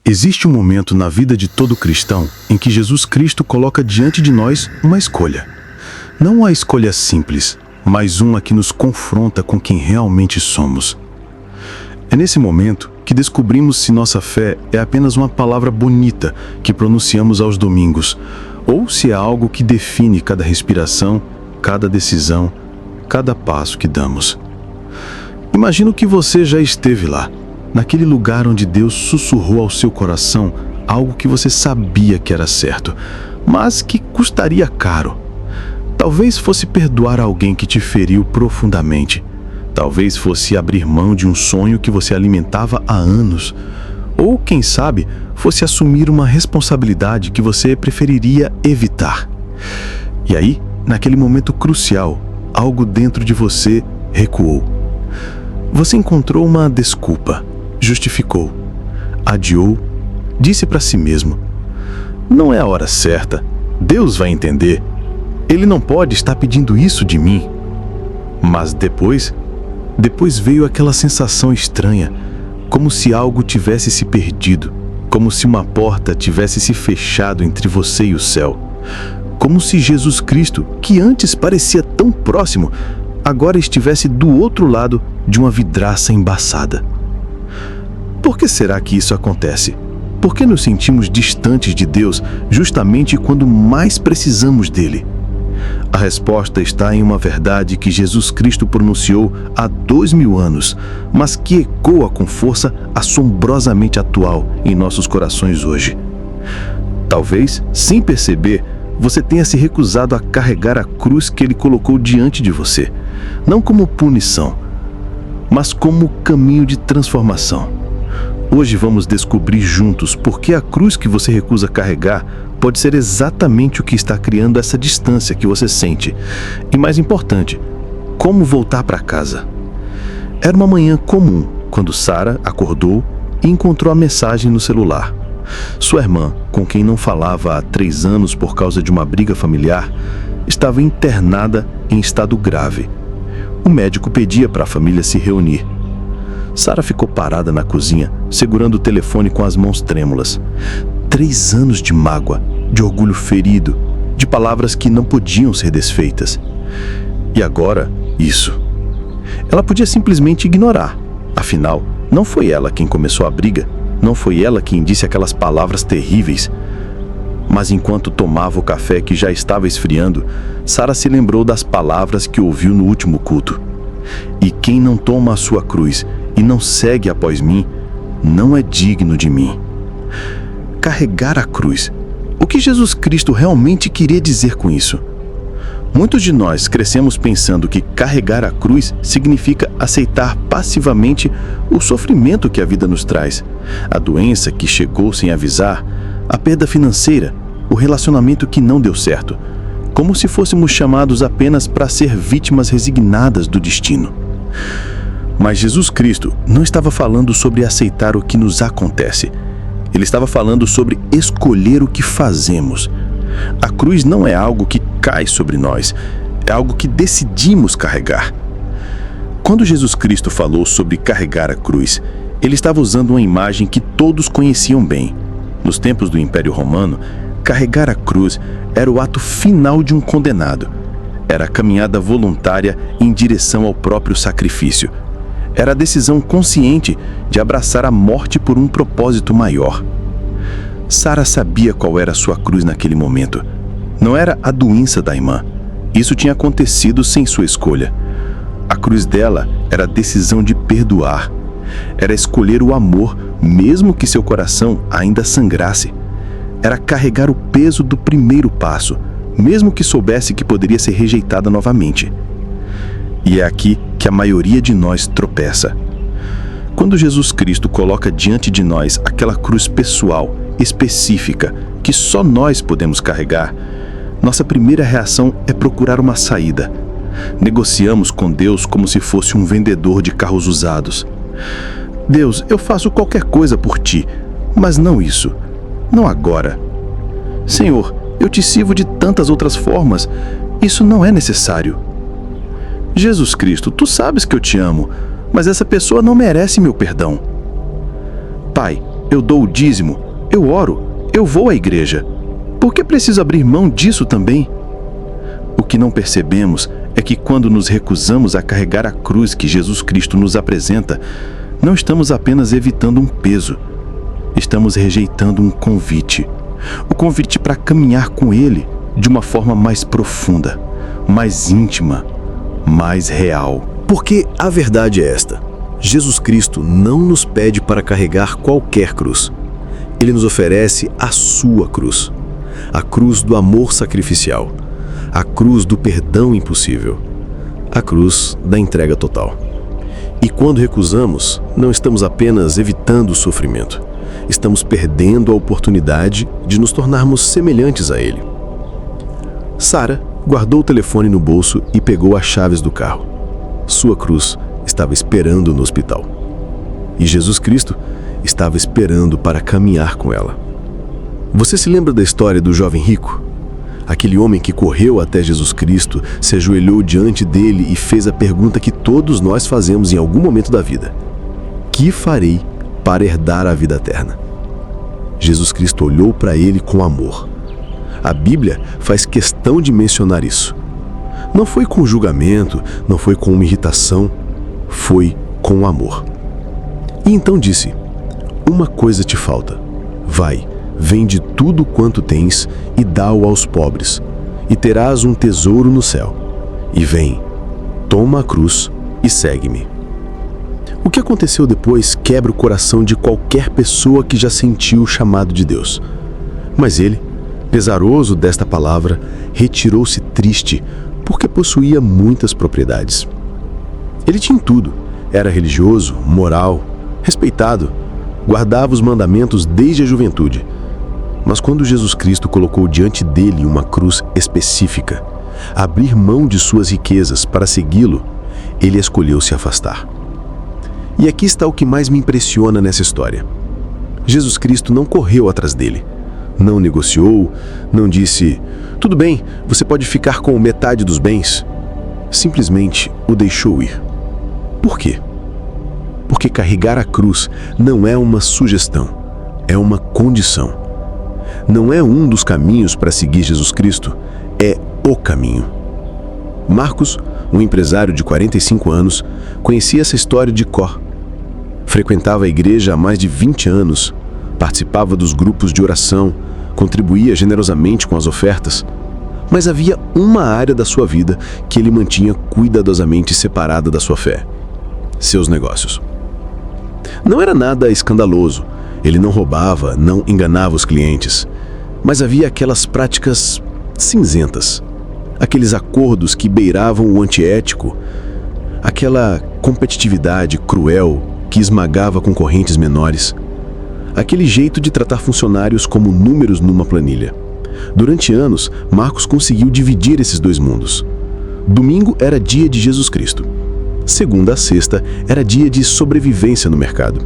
Existe um momento na vida de todo cristão em que Jesus Cristo coloca diante de nós uma escolha. Não uma escolha simples, mas uma que nos confronta com quem realmente somos. É nesse momento que descobrimos se nossa fé é apenas uma palavra bonita que pronunciamos aos domingos, ou se é algo que define cada respiração, cada decisão, cada passo que damos. Imagino que você já esteve lá, naquele lugar onde Deus sussurrou ao seu coração algo que você sabia que era certo, mas que custaria caro. Talvez fosse perdoar alguém que te feriu profundamente. Talvez fosse abrir mão de um sonho que você alimentava há anos. Ou, quem sabe, fosse assumir uma responsabilidade que você preferiria evitar. E aí, naquele momento crucial, algo dentro de você recuou. Você encontrou uma desculpa, justificou, adiou, disse para si mesmo: não é a hora certa, Deus vai entender, Ele não pode estar pedindo isso de mim. Mas depois veio aquela sensação estranha, como se algo tivesse se perdido, como se uma porta tivesse se fechado entre você e o céu, como se Jesus Cristo, que antes parecia tão próximo, agora estivesse do outro lado de uma vidraça embaçada. Por que será que isso acontece? Por que nos sentimos distantes de Deus justamente quando mais precisamos dele? A resposta está em uma verdade que Jesus Cristo pronunciou há 2000 anos, mas que ecoa com força assombrosamente atual em nossos corações hoje. Talvez, sem perceber, você tenha se recusado a carregar a cruz que Ele colocou diante de você, não como punição, mas como caminho de transformação. Hoje vamos descobrir juntos por que a cruz que você recusa carregar pode ser exatamente o que está criando essa distância que você sente. E mais importante, como voltar para casa. Era uma manhã comum quando Sara acordou e encontrou a mensagem no celular. Sua irmã, com quem não falava há 3 anos por causa de uma briga familiar, estava internada em estado grave. O médico pedia para a família se reunir. Sara ficou parada na cozinha, segurando o telefone com as mãos trêmulas. 3 anos de mágoa, de orgulho ferido, de palavras que não podiam ser desfeitas. E agora, isso. Ela podia simplesmente ignorar. Afinal, não foi ela quem começou a briga, não foi ela quem disse aquelas palavras terríveis. Mas enquanto tomava o café que já estava esfriando, Sara se lembrou das palavras que ouviu no último culto. E quem não toma a sua cruz e não segue após mim, não é digno de mim. Carregar a cruz. O que Jesus Cristo realmente queria dizer com isso? Muitos de nós crescemos pensando que carregar a cruz significa aceitar passivamente o sofrimento que a vida nos traz, a doença que chegou sem avisar, a perda financeira, o relacionamento que não deu certo, como se fôssemos chamados apenas para ser vítimas resignadas do destino. Mas Jesus Cristo não estava falando sobre aceitar o que nos acontece. Ele estava falando sobre escolher o que fazemos. A cruz não é algo que cai sobre nós, é algo que decidimos carregar. Quando Jesus Cristo falou sobre carregar a cruz, ele estava usando uma imagem que todos conheciam bem. Nos tempos do Império Romano, carregar a cruz era o ato final de um condenado. Era a caminhada voluntária em direção ao próprio sacrifício. Era a decisão consciente de abraçar a morte por um propósito maior. Sara sabia qual era a sua cruz naquele momento. Não era a doença da irmã. Isso tinha acontecido sem sua escolha. A cruz dela era a decisão de perdoar. Era escolher o amor, mesmo que seu coração ainda sangrasse. Era carregar o peso do primeiro passo, mesmo que soubesse que poderia ser rejeitada novamente. E é aqui que a maioria de nós tropeça. Quando Jesus Cristo coloca diante de nós aquela cruz pessoal, específica, que só nós podemos carregar, nossa primeira reação é procurar uma saída. Negociamos com Deus como se fosse um vendedor de carros usados. Deus, eu faço qualquer coisa por ti, mas não isso. Não agora. Senhor, eu te sirvo de tantas outras formas. Isso não é necessário. Jesus Cristo, tu sabes que eu te amo, mas essa pessoa não merece meu perdão. Pai, eu dou o dízimo, eu oro, eu vou à igreja. Por que preciso abrir mão disso também? O que não percebemos é que quando nos recusamos a carregar a cruz que Jesus Cristo nos apresenta, não estamos apenas evitando um peso, estamos rejeitando um convite. O convite para caminhar com Ele de uma forma mais profunda, mais íntima, mais real. Porque a verdade é esta: Jesus Cristo não nos pede para carregar qualquer cruz. Ele nos oferece a sua cruz, a cruz do amor sacrificial, a cruz do perdão impossível, a cruz da entrega total. E quando recusamos, não estamos apenas evitando o sofrimento, estamos perdendo a oportunidade de nos tornarmos semelhantes a Ele. Sara guardou o telefone no bolso e pegou as chaves do carro. Sua cruz estava esperando no hospital. E Jesus Cristo estava esperando para caminhar com ela. Você se lembra da história do jovem rico? Aquele homem que correu até Jesus Cristo, se ajoelhou diante dele e fez a pergunta que todos nós fazemos em algum momento da vida: que farei para herdar a vida eterna? Jesus Cristo olhou para ele com amor. A Bíblia faz questão de mencionar isso. Não foi com julgamento, não foi com uma irritação, foi com amor. E então disse: uma coisa te falta. Vai, vende tudo quanto tens e dá-o aos pobres, e terás um tesouro no céu. E vem, toma a cruz e segue-me. O que aconteceu depois quebra o coração de qualquer pessoa que já sentiu o chamado de Deus. Mas ele, pesaroso desta palavra, retirou-se triste, porque possuía muitas propriedades. Ele tinha tudo, era religioso, moral, respeitado, guardava os mandamentos desde a juventude. Mas quando Jesus Cristo colocou diante dele uma cruz específica, abrir mão de suas riquezas para segui-lo, ele escolheu se afastar. E aqui está o que mais me impressiona nessa história. Jesus Cristo não correu atrás dele, não negociou, não disse: tudo bem, você pode ficar com metade dos bens. Simplesmente o deixou ir. Por quê? Porque carregar a cruz não é uma sugestão, é uma condição. Não é um dos caminhos para seguir Jesus Cristo, é o caminho. Marcos, um empresário de 45 anos, conhecia essa história de cor. Frequentava a igreja há mais de 20 anos, participava dos grupos de oração, contribuía generosamente com as ofertas, mas havia uma área da sua vida que ele mantinha cuidadosamente separada da sua fé: seus negócios. Não era nada escandaloso, ele não roubava, não enganava os clientes, mas havia aquelas práticas cinzentas, aqueles acordos que beiravam o antiético, aquela competitividade cruel que esmagava concorrentes menores, aquele jeito de tratar funcionários como números numa planilha. Durante anos, Marcos conseguiu dividir esses dois mundos. Domingo era dia de Jesus Cristo. Segunda a sexta era dia de sobrevivência no mercado.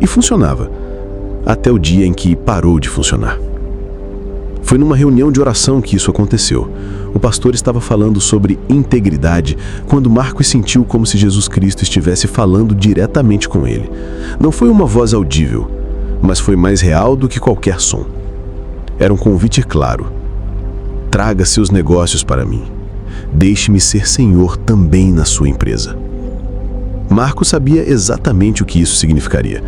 E funcionava, até o dia em que parou de funcionar. Foi numa reunião de oração que isso aconteceu. O pastor estava falando sobre integridade quando Marcos sentiu como se Jesus Cristo estivesse falando diretamente com ele. Não foi uma voz audível, mas foi mais real do que qualquer som. Era um convite claro: traga seus negócios para mim. Deixe-me ser senhor também na sua empresa. Marcos sabia exatamente o que isso significaria.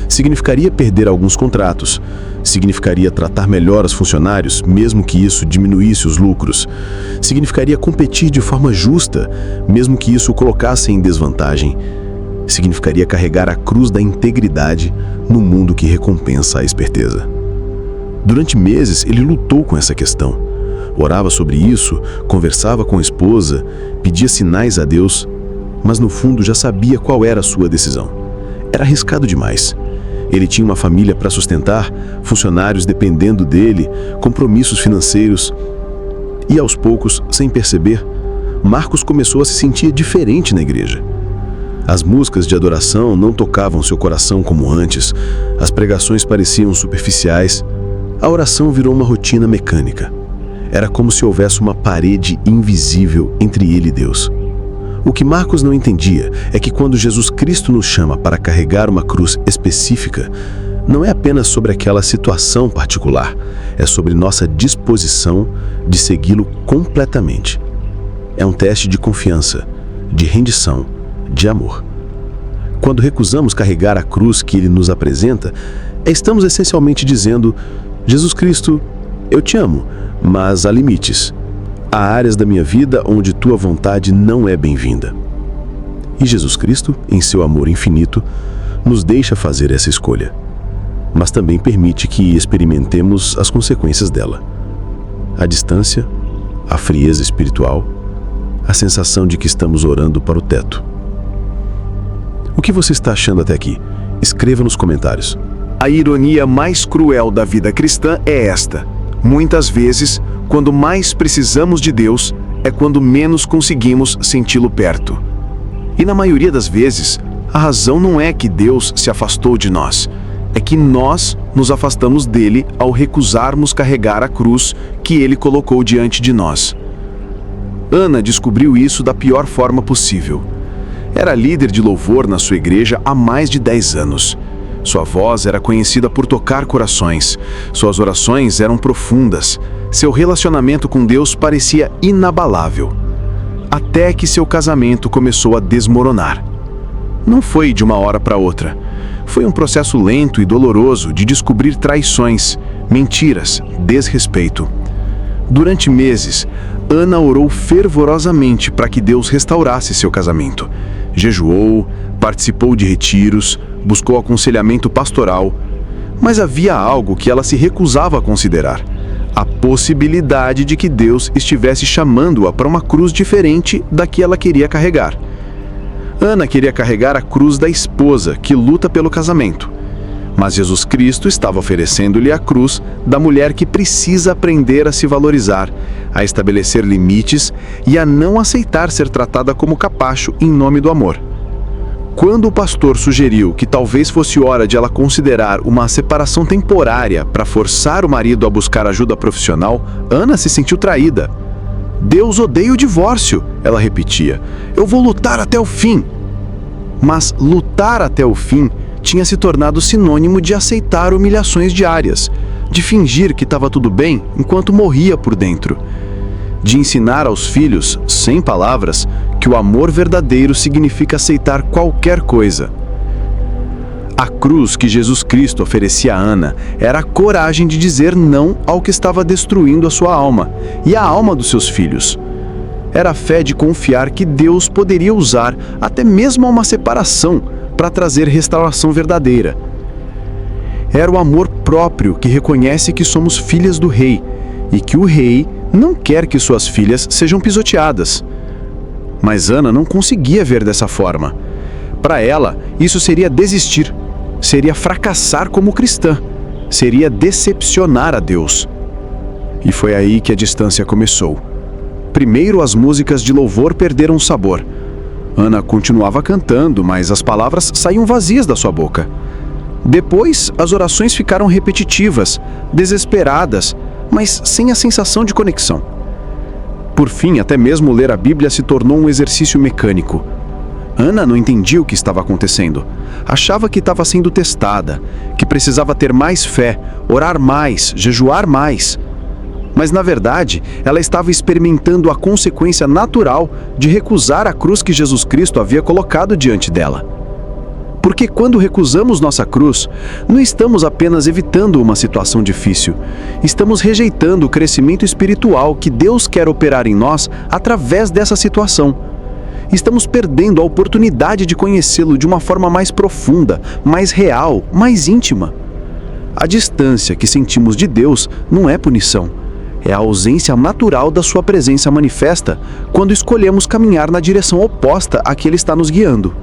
Significaria perder alguns contratos, significaria tratar melhor os funcionários, mesmo que isso diminuísse os lucros, significaria competir de forma justa, mesmo que isso o colocasse em desvantagem, significaria carregar a cruz da integridade no mundo que recompensa a esperteza. Durante meses ele lutou com essa questão. Orava sobre isso, conversava com a esposa, pedia sinais a Deus, mas no fundo já sabia qual era a sua decisão. Era arriscado demais. Ele tinha uma família para sustentar, funcionários dependendo dele, compromissos financeiros. E aos poucos, sem perceber, Marcos começou a se sentir diferente na igreja. As músicas de adoração não tocavam seu coração como antes, as pregações pareciam superficiais, a oração virou uma rotina mecânica. Era como se houvesse uma parede invisível entre ele e Deus. O que Marcos não entendia é que quando Jesus Cristo nos chama para carregar uma cruz específica, não é apenas sobre aquela situação particular, é sobre nossa disposição de segui-lo completamente. É um teste de confiança, de rendição, de amor. Quando recusamos carregar a cruz que ele nos apresenta, estamos essencialmente dizendo: Jesus Cristo, eu te amo, mas há limites. Há áreas da minha vida onde tua vontade não é bem-vinda. E Jesus Cristo, em seu amor infinito, nos deixa fazer essa escolha, mas também permite que experimentemos as consequências dela. A distância, a frieza espiritual, a sensação de que estamos orando para o teto. O que você está achando até aqui? Escreva nos comentários. A ironia mais cruel da vida cristã é esta: muitas vezes, quando mais precisamos de Deus, é quando menos conseguimos senti-lo perto. E na maioria das vezes, a razão não é que Deus se afastou de nós, é que nós nos afastamos dele ao recusarmos carregar a cruz que ele colocou diante de nós. Ana descobriu isso da pior forma possível. Era líder de louvor na sua igreja há mais de 10 anos. Sua voz era conhecida por tocar corações. Suas orações eram profundas. Seu relacionamento com Deus parecia inabalável. Até que seu casamento começou a desmoronar. Não foi de uma hora para outra. Foi um processo lento e doloroso de descobrir traições, mentiras, desrespeito. Durante meses, Ana orou fervorosamente para que Deus restaurasse seu casamento. Jejuou, participou de retiros, buscou aconselhamento pastoral, mas havia algo que ela se recusava a considerar: a possibilidade de que Deus estivesse chamando-a para uma cruz diferente da que ela queria carregar. Ana queria carregar a cruz da esposa que luta pelo casamento, mas Jesus Cristo estava oferecendo-lhe a cruz da mulher que precisa aprender a se valorizar, a estabelecer limites e a não aceitar ser tratada como capacho em nome do amor. Quando o pastor sugeriu que talvez fosse hora de ela considerar uma separação temporária para forçar o marido a buscar ajuda profissional, Ana se sentiu traída. Deus odeia o divórcio, ela repetia. Eu vou lutar até o fim. Mas lutar até o fim tinha se tornado sinônimo de aceitar humilhações diárias, de fingir que estava tudo bem enquanto morria por dentro, de ensinar aos filhos, sem palavras, que o amor verdadeiro significa aceitar qualquer coisa. A cruz que Jesus Cristo oferecia a Ana era a coragem de dizer não ao que estava destruindo a sua alma e a alma dos seus filhos. Era a fé de confiar que Deus poderia usar até mesmo uma separação para trazer restauração verdadeira. Era o amor próprio que reconhece que somos filhas do Rei e que o Rei não quer que suas filhas sejam pisoteadas. Mas Ana não conseguia ver dessa forma. Para ela, isso seria desistir, seria fracassar como cristã, seria decepcionar a Deus. E foi aí que a distância começou. Primeiro, as músicas de louvor perderam sabor. Ana continuava cantando, mas as palavras saíam vazias da sua boca. Depois, as orações ficaram repetitivas, desesperadas, mas sem a sensação de conexão. Por fim, até mesmo ler a Bíblia se tornou um exercício mecânico. Ana não entendia o que estava acontecendo. Achava que estava sendo testada, que precisava ter mais fé, orar mais, jejuar mais. Mas, na verdade, ela estava experimentando a consequência natural de recusar a cruz que Jesus Cristo havia colocado diante dela. Porque quando recusamos nossa cruz, não estamos apenas evitando uma situação difícil, estamos rejeitando o crescimento espiritual que Deus quer operar em nós através dessa situação. Estamos perdendo a oportunidade de conhecê-lo de uma forma mais profunda, mais real, mais íntima. A distância que sentimos de Deus não é punição. É a ausência natural da sua presença manifesta quando escolhemos caminhar na direção oposta a que Ele está nos guiando.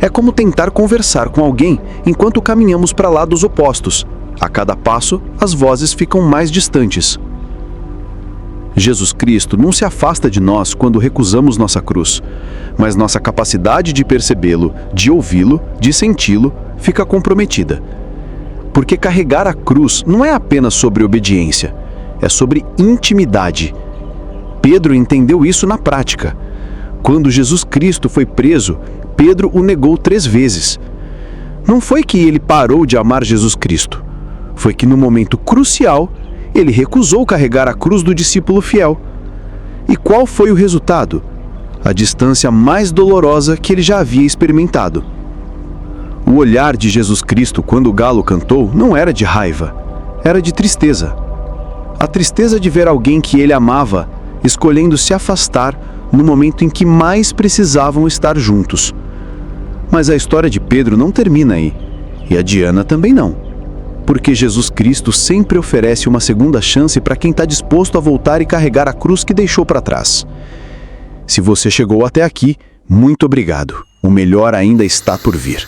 É como tentar conversar com alguém enquanto caminhamos para lados opostos. A cada passo, as vozes ficam mais distantes. Jesus Cristo não se afasta de nós quando recusamos nossa cruz, mas nossa capacidade de percebê-lo, de ouvi-lo, de senti-lo, fica comprometida. Porque carregar a cruz não é apenas sobre obediência, é sobre intimidade. Pedro entendeu isso na prática. Quando Jesus Cristo foi preso, Pedro o negou 3 vezes. Não foi que ele parou de amar Jesus Cristo. Foi que no momento crucial, ele recusou carregar a cruz do discípulo fiel. E qual foi o resultado? A distância mais dolorosa que ele já havia experimentado. O olhar de Jesus Cristo quando o galo cantou não era de raiva, era de tristeza. A tristeza de ver alguém que ele amava escolhendo se afastar no momento em que mais precisavam estar juntos. Mas a história de Pedro não termina aí, e a de Ana também não. Porque Jesus Cristo sempre oferece uma segunda chance para quem está disposto a voltar e carregar a cruz que deixou para trás. Se você chegou até aqui, muito obrigado. O melhor ainda está por vir.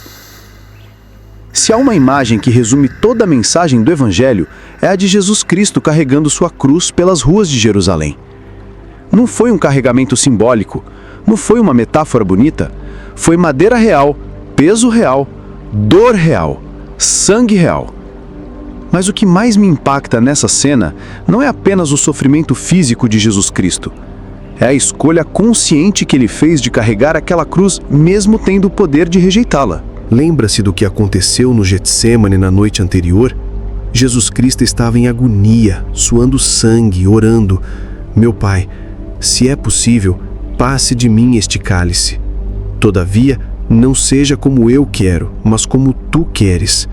Se há uma imagem que resume toda a mensagem do Evangelho, é a de Jesus Cristo carregando sua cruz pelas ruas de Jerusalém. Não foi um carregamento simbólico, não foi uma metáfora bonita, foi madeira real, peso real, dor real, sangue real. Mas o que mais me impacta nessa cena não é apenas o sofrimento físico de Jesus Cristo. É a escolha consciente que ele fez de carregar aquela cruz, mesmo tendo o poder de rejeitá-la. Lembra-se do que aconteceu no Getsêmani na noite anterior? Jesus Cristo estava em agonia, suando sangue, orando: Meu Pai, se é possível, passe de mim este cálice. Todavia, não seja como eu quero, mas como tu queres.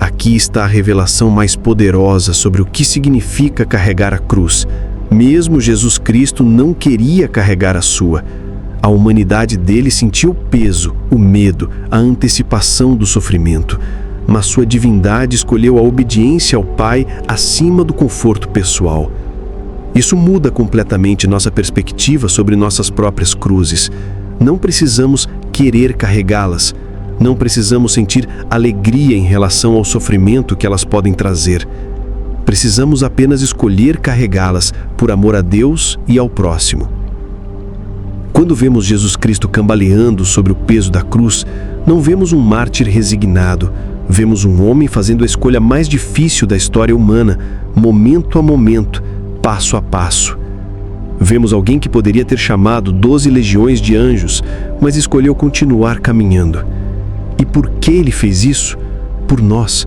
Aqui está a revelação mais poderosa sobre o que significa carregar a cruz. Mesmo Jesus Cristo não queria carregar a sua. A humanidade dele sentia o peso, o medo, a antecipação do sofrimento. Mas sua divindade escolheu a obediência ao Pai acima do conforto pessoal. Isso muda completamente nossa perspectiva sobre nossas próprias cruzes. Não precisamos querer carregá-las. Não precisamos sentir alegria em relação ao sofrimento que elas podem trazer. Precisamos apenas escolher carregá-las por amor a Deus e ao próximo. Quando vemos Jesus Cristo cambaleando sobre o peso da cruz, não vemos um mártir resignado. Vemos um homem fazendo a escolha mais difícil da história humana, momento a momento, passo a passo. Vemos alguém que poderia ter chamado 12 legiões de anjos, mas escolheu continuar caminhando. E por que ele fez isso? Por nós.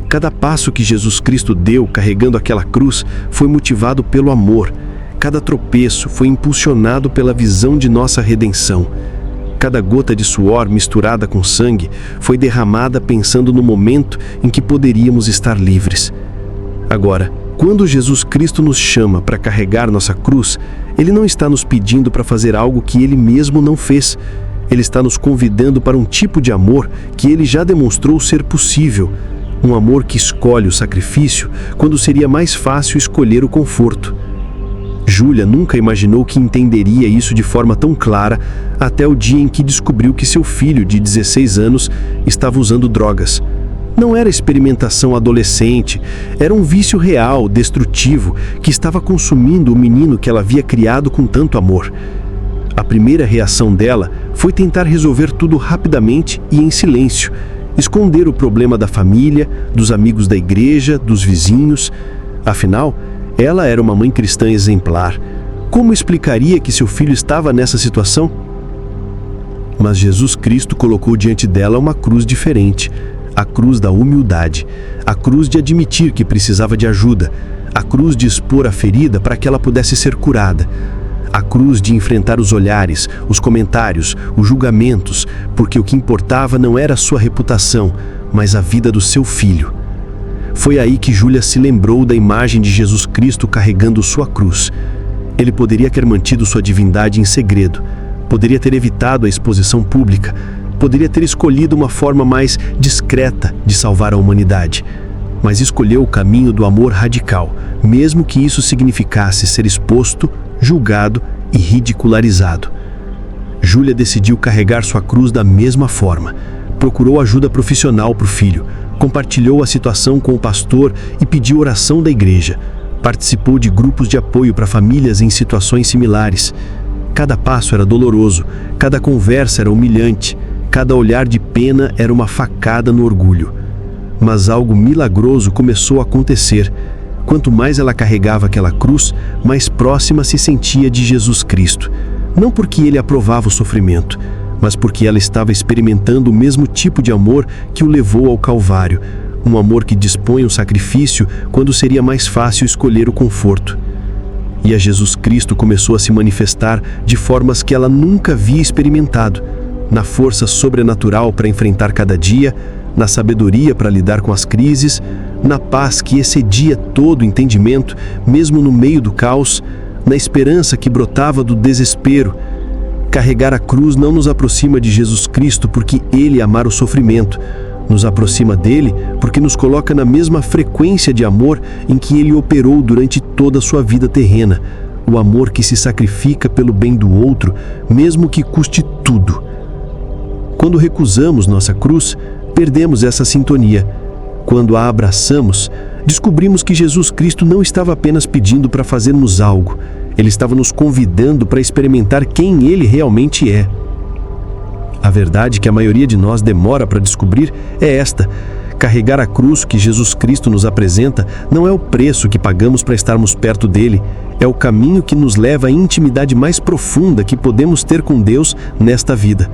Cada passo que Jesus Cristo deu carregando aquela cruz foi motivado pelo amor. Cada tropeço foi impulsionado pela visão de nossa redenção. Cada gota de suor misturada com sangue foi derramada pensando no momento em que poderíamos estar livres. Agora, quando Jesus Cristo nos chama para carregar nossa cruz, Ele não está nos pedindo para fazer algo que Ele mesmo não fez. Ele está nos convidando para um tipo de amor que Ele já demonstrou ser possível. Um amor que escolhe o sacrifício quando seria mais fácil escolher o conforto. Júlia nunca imaginou que entenderia isso de forma tão clara até o dia em que descobriu que seu filho, de 16 anos, estava usando drogas. Não era experimentação adolescente, era um vício real, destrutivo, que estava consumindo o menino que ela havia criado com tanto amor. A primeira reação dela foi tentar resolver tudo rapidamente e em silêncio, esconder o problema da família, dos amigos da igreja, dos vizinhos. Afinal, ela era uma mãe cristã exemplar. Como explicaria que seu filho estava nessa situação? Mas Jesus Cristo colocou diante dela uma cruz diferente. A cruz da humildade. A cruz de admitir que precisava de ajuda. A cruz de expor a ferida para que ela pudesse ser curada. A cruz de enfrentar os olhares, os comentários, os julgamentos, porque o que importava não era a sua reputação, mas a vida do seu filho. Foi aí que Júlia se lembrou da imagem de Jesus Cristo carregando sua cruz. Ele poderia ter mantido sua divindade em segredo, poderia ter evitado a exposição pública, poderia ter escolhido uma forma mais discreta de salvar a humanidade, mas escolheu o caminho do amor radical, mesmo que isso significasse ser exposto, julgado e ridicularizado. Júlia decidiu carregar sua cruz da mesma forma. Procurou ajuda profissional para o filho, compartilhou a situação com o pastor e pediu oração da igreja. Participou de grupos de apoio para famílias em situações similares. Cada passo era doloroso, cada conversa era humilhante, cada olhar de pena era uma facada no orgulho. Mas algo milagroso começou a acontecer. Quanto mais ela carregava aquela cruz, mais próxima se sentia de Jesus Cristo. Não porque ele aprovava o sofrimento, mas porque ela estava experimentando o mesmo tipo de amor que o levou ao Calvário, um amor que dispõe o sacrifício quando seria mais fácil escolher o conforto. E a Jesus Cristo começou a se manifestar de formas que ela nunca havia experimentado, na força sobrenatural para enfrentar cada dia, na sabedoria para lidar com as crises, na paz que excedia todo entendimento, mesmo no meio do caos, na esperança que brotava do desespero. Carregar a cruz não nos aproxima de Jesus Cristo porque Ele amar o sofrimento. Nos aproxima dele porque nos coloca na mesma frequência de amor em que Ele operou durante toda a sua vida terrena. O amor que se sacrifica pelo bem do outro, mesmo que custe tudo. Quando recusamos nossa cruz, perdemos essa sintonia. Quando a abraçamos, descobrimos que Jesus Cristo não estava apenas pedindo para fazermos algo. Ele estava nos convidando para experimentar quem Ele realmente é. A verdade que a maioria de nós demora para descobrir é esta: carregar a cruz que Jesus Cristo nos apresenta não é o preço que pagamos para estarmos perto dele, é o caminho que nos leva à intimidade mais profunda que podemos ter com Deus nesta vida.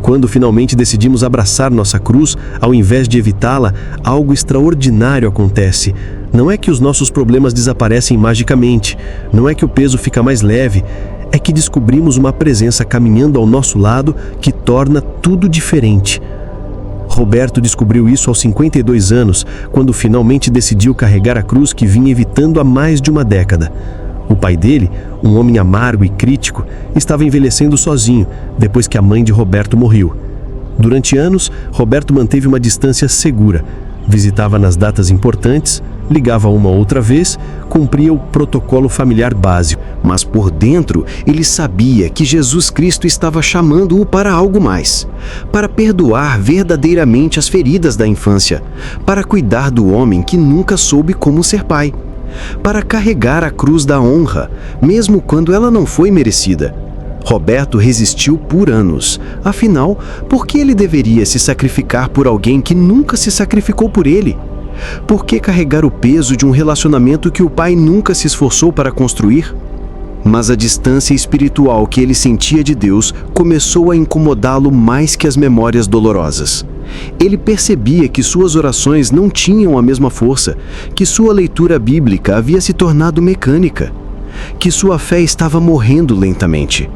Quando finalmente decidimos abraçar nossa cruz, ao invés de evitá-la, algo extraordinário acontece. Não é que os nossos problemas desaparecem magicamente, não é que o peso fica mais leve, é que descobrimos uma presença caminhando ao nosso lado que torna tudo diferente. Roberto descobriu isso aos 52 anos, quando finalmente decidiu carregar a cruz que vinha evitando há mais de uma década. O pai dele, um homem amargo e crítico, estava envelhecendo sozinho depois que a mãe de Roberto morreu. Durante anos, Roberto manteve uma distância segura. Visitava nas datas importantes, ligava uma outra vez, cumpria o protocolo familiar básico. Mas por dentro, ele sabia que Jesus Cristo estava chamando-o para algo mais, para perdoar verdadeiramente as feridas da infância, para cuidar do homem que nunca soube como ser pai, para carregar a cruz da honra, mesmo quando ela não foi merecida. Roberto resistiu por anos. Afinal, por que ele deveria se sacrificar por alguém que nunca se sacrificou por ele? Por que carregar o peso de um relacionamento que o pai nunca se esforçou para construir? Mas a distância espiritual que ele sentia de Deus começou a incomodá-lo mais que as memórias dolorosas. Ele percebia que suas orações não tinham a mesma força, que sua leitura bíblica havia se tornado mecânica, que sua fé estava morrendo lentamente.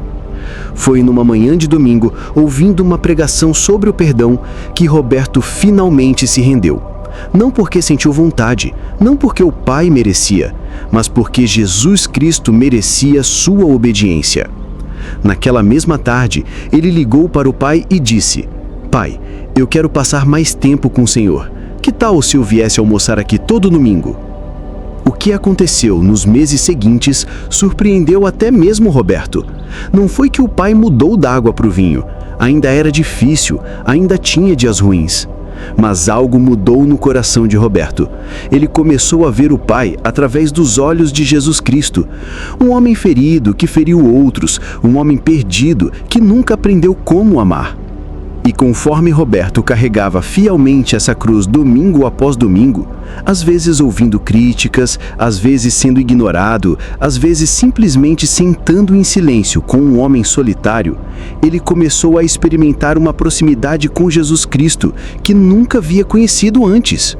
Foi numa manhã de domingo, ouvindo uma pregação sobre o perdão, que Roberto finalmente se rendeu. Não porque sentiu vontade, não porque o pai merecia, mas porque Jesus Cristo merecia sua obediência. Naquela mesma tarde, ele ligou para o pai e disse: "Pai, eu quero passar mais tempo com o Senhor. Que tal se eu viesse almoçar aqui todo domingo?" O que aconteceu nos meses seguintes surpreendeu até mesmo Roberto. Não foi que o pai mudou da água para o vinho. Ainda era difícil, ainda tinha dias ruins. Mas algo mudou no coração de Roberto. Ele começou a ver o pai através dos olhos de Jesus Cristo. Um homem ferido que feriu outros, um homem perdido que nunca aprendeu como amar. E conforme Roberto carregava fielmente essa cruz domingo após domingo, às vezes ouvindo críticas, às vezes sendo ignorado, às vezes simplesmente sentando em silêncio com um homem solitário, ele começou a experimentar uma proximidade com Jesus Cristo que nunca havia conhecido antes.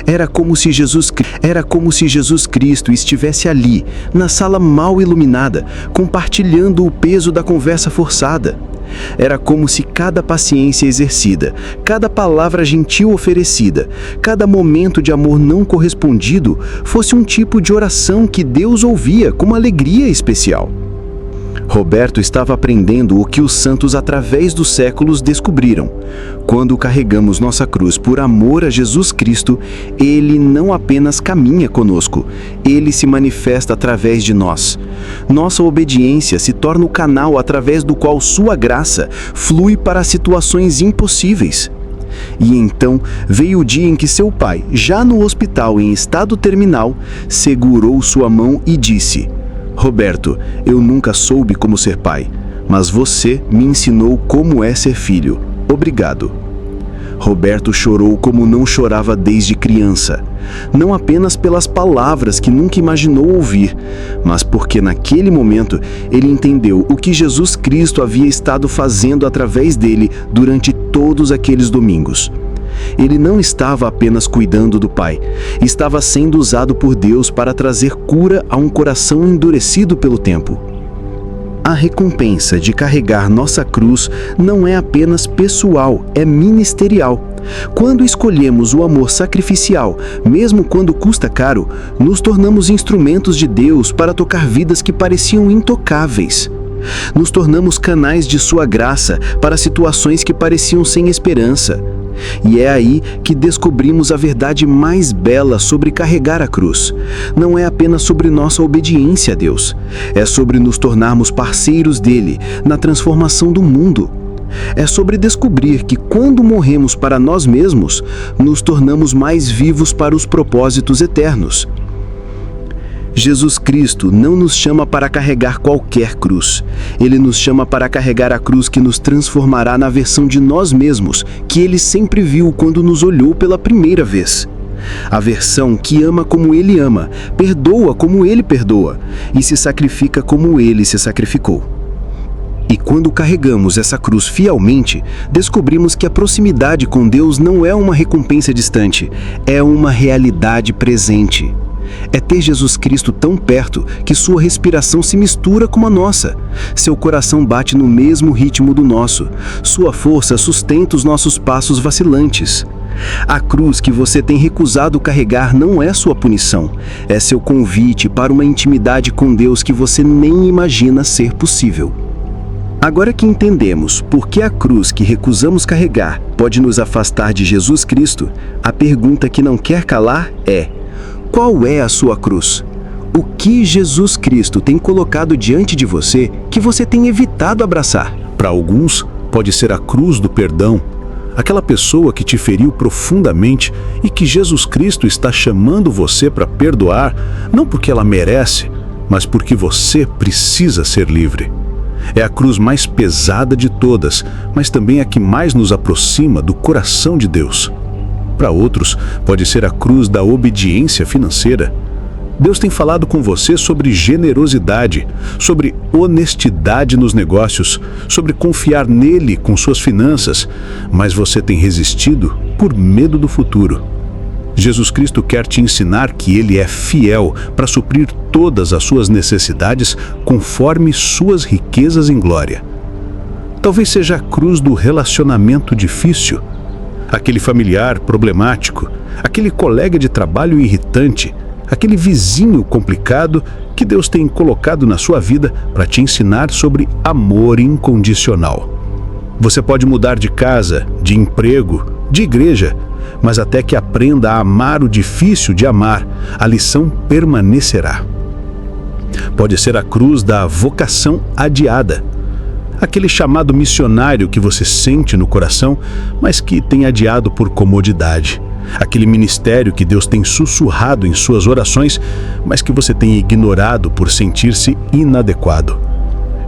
Era como se Jesus Cristo estivesse ali, na sala mal iluminada, compartilhando o peso da conversa forçada. Era como se cada paciência exercida, cada palavra gentil oferecida, cada momento de amor não correspondido fosse um tipo de oração que Deus ouvia com uma alegria especial. Roberto estava aprendendo o que os santos através dos séculos descobriram. Quando carregamos nossa cruz por amor a Jesus Cristo, Ele não apenas caminha conosco, Ele se manifesta através de nós. Nossa obediência se torna o canal através do qual Sua graça flui para situações impossíveis. E então veio o dia em que seu pai, já no hospital em estado terminal, segurou sua mão e disse: "Roberto, eu nunca soube como ser pai, mas você me ensinou como é ser filho. Obrigado." Roberto chorou como não chorava desde criança. Não apenas pelas palavras que nunca imaginou ouvir, mas porque naquele momento ele entendeu o que Jesus Cristo havia estado fazendo através dele durante todos aqueles domingos. Ele não estava apenas cuidando do Pai, estava sendo usado por Deus para trazer cura a um coração endurecido pelo tempo. A recompensa de carregar nossa cruz não é apenas pessoal, é ministerial. Quando escolhemos o amor sacrificial, mesmo quando custa caro, nos tornamos instrumentos de Deus para tocar vidas que pareciam intocáveis. Nos tornamos canais de sua graça para situações que pareciam sem esperança. E é aí que descobrimos a verdade mais bela sobre carregar a cruz. Não é apenas sobre nossa obediência a Deus, é sobre nos tornarmos parceiros dele na transformação do mundo. É sobre descobrir que quando morremos para nós mesmos, nos tornamos mais vivos para os propósitos eternos. Jesus Cristo não nos chama para carregar qualquer cruz. Ele nos chama para carregar a cruz que nos transformará na versão de nós mesmos que ele sempre viu quando nos olhou pela primeira vez. A versão que ama como ele ama, perdoa como ele perdoa e se sacrifica como ele se sacrificou. E quando carregamos essa cruz fielmente, descobrimos que a proximidade com Deus não é uma recompensa distante, é uma realidade presente. É ter Jesus Cristo tão perto que sua respiração se mistura com a nossa. Seu coração bate no mesmo ritmo do nosso. Sua força sustenta os nossos passos vacilantes. A cruz que você tem recusado carregar não é sua punição. É seu convite para uma intimidade com Deus que você nem imagina ser possível. Agora que entendemos por que a cruz que recusamos carregar pode nos afastar de Jesus Cristo, a pergunta que não quer calar é: qual é a sua cruz? O que Jesus Cristo tem colocado diante de você que você tem evitado abraçar? Para alguns, pode ser a cruz do perdão, aquela pessoa que te feriu profundamente e que Jesus Cristo está chamando você para perdoar, não porque ela merece, mas porque você precisa ser livre. É a cruz mais pesada de todas, mas também a que mais nos aproxima do coração de Deus. Para outros, pode ser a cruz da obediência financeira. Deus tem falado com você sobre generosidade, sobre honestidade nos negócios, sobre confiar nele com suas finanças, mas você tem resistido por medo do futuro. Jesus Cristo quer te ensinar que ele é fiel para suprir todas as suas necessidades conforme suas riquezas em glória. Talvez seja a cruz do relacionamento difícil, aquele familiar problemático, aquele colega de trabalho irritante, aquele vizinho complicado que Deus tem colocado na sua vida para te ensinar sobre amor incondicional. Você pode mudar de casa, de emprego, de igreja, mas até que aprenda a amar o difícil de amar, a lição permanecerá. Pode ser a cruz da vocação adiada, aquele chamado missionário que você sente no coração, mas que tem adiado por comodidade. Aquele ministério que Deus tem sussurrado em suas orações, mas que você tem ignorado por sentir-se inadequado.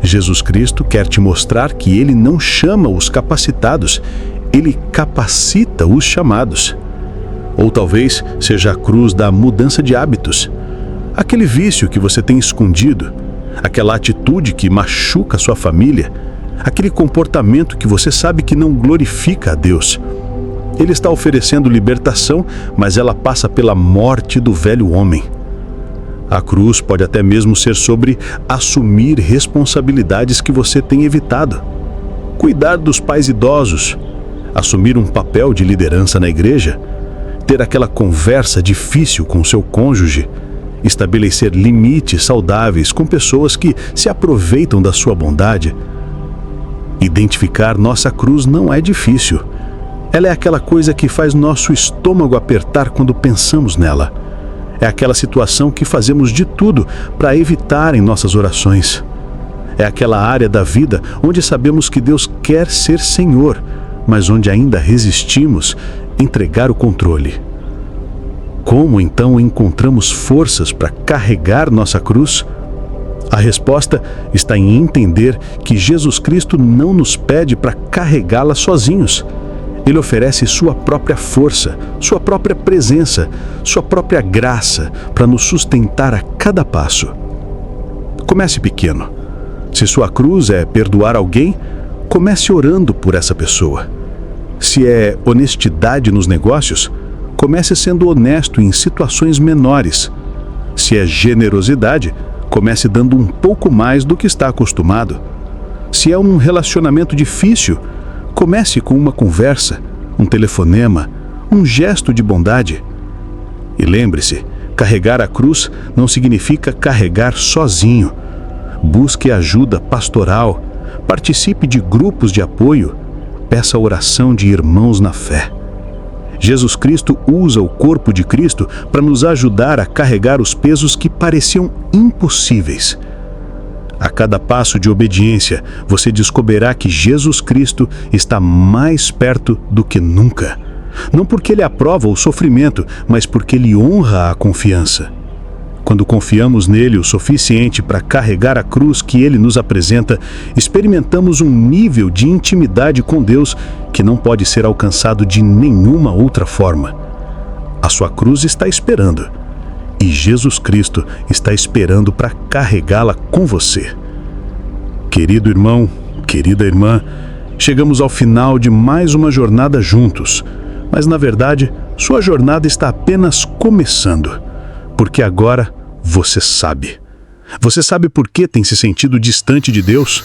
Jesus Cristo quer te mostrar que ele não chama os capacitados, ele capacita os chamados. Ou talvez seja a cruz da mudança de hábitos, aquele vício que você tem escondido, aquela atitude que machuca sua família, aquele comportamento que você sabe que não glorifica a Deus. Ele está oferecendo libertação, mas ela passa pela morte do velho homem. A cruz pode até mesmo ser sobre assumir responsabilidades que você tem evitado. Cuidar dos pais idosos, assumir um papel de liderança na igreja, ter aquela conversa difícil com seu cônjuge, estabelecer limites saudáveis com pessoas que se aproveitam da sua bondade. Identificar nossa cruz não é difícil. Ela é aquela coisa que faz nosso estômago apertar quando pensamos nela. É aquela situação que fazemos de tudo para evitar em nossas orações. É aquela área da vida onde sabemos que Deus quer ser Senhor, mas onde ainda resistimos entregar o controle. Como então encontramos forças para carregar nossa cruz? A resposta está em entender que Jesus Cristo não nos pede para carregá-la sozinhos. Ele oferece sua própria força, sua própria presença, sua própria graça para nos sustentar a cada passo. Comece pequeno. Se sua cruz é perdoar alguém, comece orando por essa pessoa. Se é honestidade nos negócios, comece sendo honesto em situações menores. Se é generosidade, comece dando um pouco mais do que está acostumado. Se é um relacionamento difícil, comece com uma conversa, um telefonema, um gesto de bondade. E lembre-se, carregar a cruz não significa carregar sozinho. Busque ajuda pastoral, participe de grupos de apoio, peça a oração de irmãos na fé. Jesus Cristo usa o corpo de Cristo para nos ajudar a carregar os pesos que pareciam impossíveis. A cada passo de obediência, você descobrirá que Jesus Cristo está mais perto do que nunca. Não porque Ele aprova o sofrimento, mas porque Ele honra a confiança. Quando confiamos nele o suficiente para carregar a cruz que Ele nos apresenta, experimentamos um nível de intimidade com Deus que não pode ser alcançado de nenhuma outra forma. A sua cruz está esperando, e Jesus Cristo está esperando para carregá-la com você. Querido irmão, querida irmã, chegamos ao final de mais uma jornada juntos, mas na verdade, sua jornada está apenas começando, porque agora você sabe. Você sabe por que tem se sentido distante de Deus?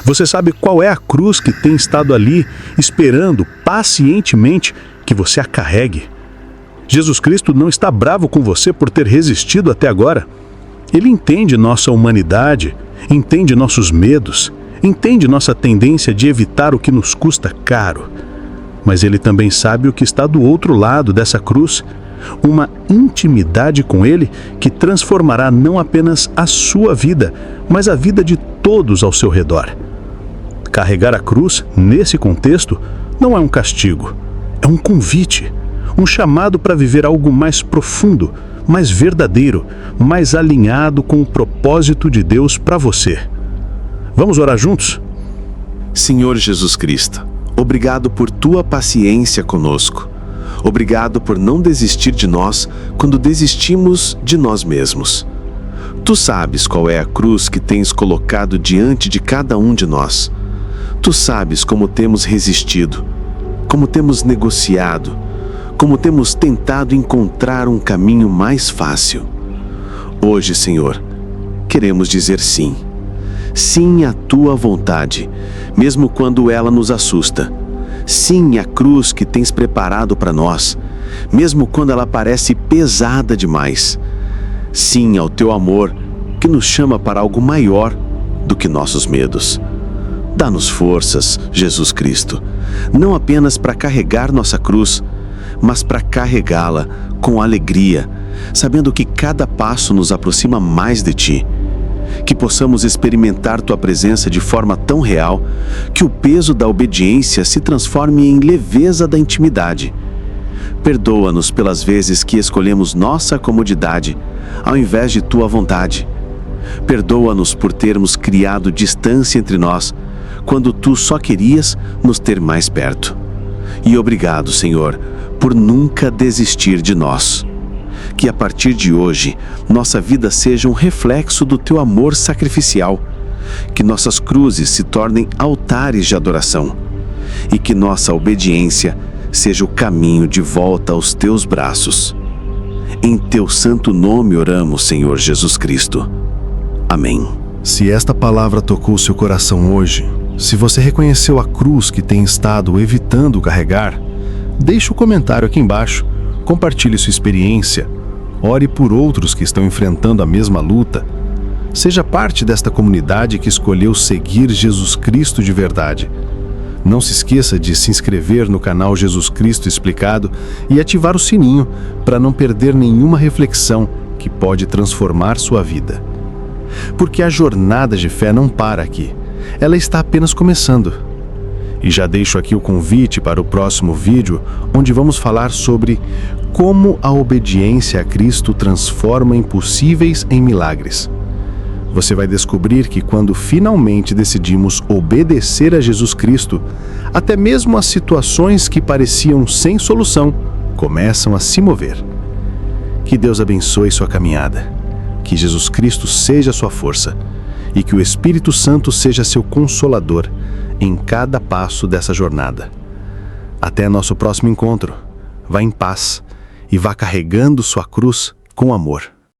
Você sabe qual é a cruz que tem estado ali, esperando pacientemente que você a carregue? Jesus Cristo não está bravo com você por ter resistido até agora. Ele entende nossa humanidade, entende nossos medos, entende nossa tendência de evitar o que nos custa caro. Mas Ele também sabe o que está do outro lado dessa cruz, uma intimidade com Ele que transformará não apenas a sua vida, mas a vida de todos ao seu redor. Carregar a cruz, nesse contexto, não é um castigo, é um convite, um chamado para viver algo mais profundo, mais verdadeiro, mais alinhado com o propósito de Deus para você. Vamos orar juntos? Senhor Jesus Cristo, obrigado por tua paciência conosco. Obrigado por não desistir de nós quando desistimos de nós mesmos. Tu sabes qual é a cruz que tens colocado diante de cada um de nós. Tu sabes como temos resistido, como temos negociado, como temos tentado encontrar um caminho mais fácil. Hoje, Senhor, queremos dizer sim. Sim à tua vontade, mesmo quando ela nos assusta. Sim à cruz que tens preparado para nós, mesmo quando ela parece pesada demais. Sim ao teu amor que nos chama para algo maior do que nossos medos. Dá-nos forças, Jesus Cristo, não apenas para carregar nossa cruz, mas para carregá-la com alegria, sabendo que cada passo nos aproxima mais de Ti. Que possamos experimentar Tua presença de forma tão real que o peso da obediência se transforme em leveza da intimidade. Perdoa-nos pelas vezes que escolhemos nossa comodidade ao invés de Tua vontade. Perdoa-nos por termos criado distância entre nós, quando Tu só querias nos ter mais perto. E obrigado, Senhor, por nunca desistir de nós. Que a partir de hoje, nossa vida seja um reflexo do Teu amor sacrificial. Que nossas cruzes se tornem altares de adoração. E que nossa obediência seja o caminho de volta aos Teus braços. Em Teu santo nome oramos, Senhor Jesus Cristo. Amém. Se esta palavra tocou seu coração hoje, se você reconheceu a cruz que tem estado evitando carregar, deixe um comentário aqui embaixo, compartilhe sua experiência, ore por outros que estão enfrentando a mesma luta. Seja parte desta comunidade que escolheu seguir Jesus Cristo de verdade. Não se esqueça de se inscrever no canal Jesus Cristo Explicado e ativar o sininho para não perder nenhuma reflexão que pode transformar sua vida. Porque a jornada de fé não para aqui, ela está apenas começando. E já deixo aqui o convite para o próximo vídeo, onde vamos falar sobre como a obediência a Cristo transforma impossíveis em milagres. Você vai descobrir que quando finalmente decidimos obedecer a Jesus Cristo, Até mesmo as situações que pareciam sem solução começam a se mover. Que Deus abençoe sua caminhada. Que Jesus Cristo seja sua força e que o Espírito Santo seja seu consolador em cada passo dessa jornada. Até nosso próximo encontro. Vá em paz e vá carregando sua cruz com amor.